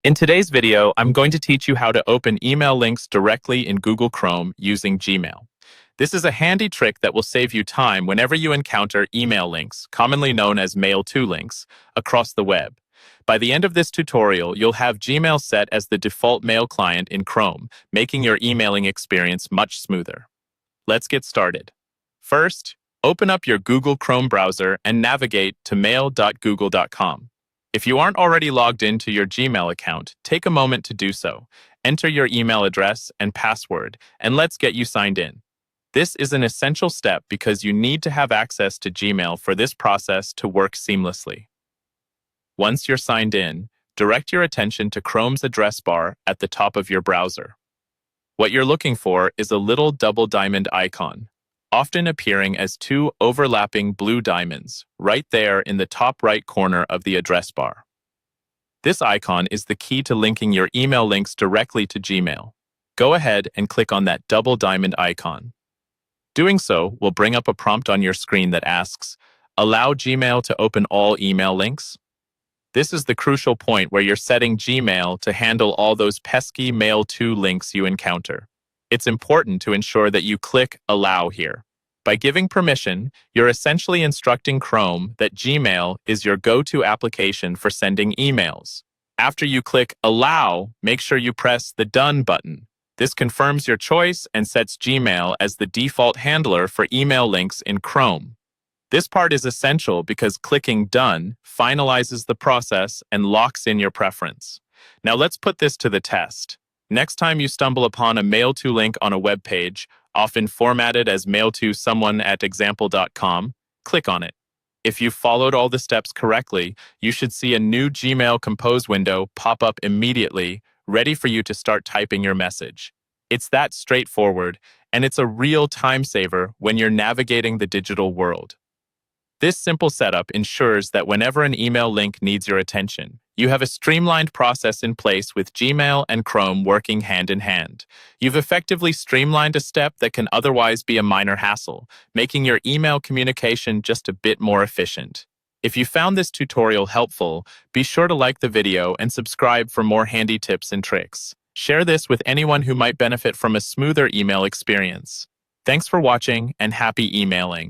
In today's video, I'm going to teach you how to open email links directly in Google Chrome using Gmail. This is a handy trick that will save you time whenever you encounter email links, commonly known as mail-to links, across the web. By the end of this tutorial, you'll have Gmail set as the default mail client in Chrome, making your emailing experience much smoother. Let's get started. First, open up your Google Chrome browser and navigate to mail.google.com. If you aren't already logged into your Gmail account, take a moment to do so. Enter your email address and password, and let's get you signed in. This is an essential step because you need to have access to Gmail for this process to work seamlessly. Once you're signed in, direct your attention to Chrome's address bar at the top of your browser. What you're looking for is a little double diamond icon, often appearing as two overlapping blue diamonds, right there in the top right corner of the address bar. This icon is the key to linking your email links directly to Gmail. Go ahead and click on that double diamond icon. Doing so will bring up a prompt on your screen that asks, "Allow Gmail to open all email links?" This is the crucial point where you're setting Gmail to handle all those pesky mail-to links you encounter. It's important to ensure that you click Allow here. By giving permission, you're essentially instructing Chrome that Gmail is your go-to application for sending emails. After you click Allow, make sure you press the Done button. This confirms your choice and sets Gmail as the default handler for email links in Chrome. This part is essential because clicking Done finalizes the process and locks in your preference. Now let's put this to the test. Next time you stumble upon a mail-to link on a web page, often formatted as mail-to-someone@example.com, click on it. If you've followed all the steps correctly, you should see a new Gmail Compose window pop up immediately, ready for you to start typing your message. It's that straightforward, and it's a real time saver when you're navigating the digital world. This simple setup ensures that whenever an email link needs your attention, you have a streamlined process in place with Gmail and Chrome working hand in hand. You've effectively streamlined a step that can otherwise be a minor hassle, making your email communication just a bit more efficient. If you found this tutorial helpful, be sure to like the video and subscribe for more handy tips and tricks. Share this with anyone who might benefit from a smoother email experience. Thanks for watching and happy emailing.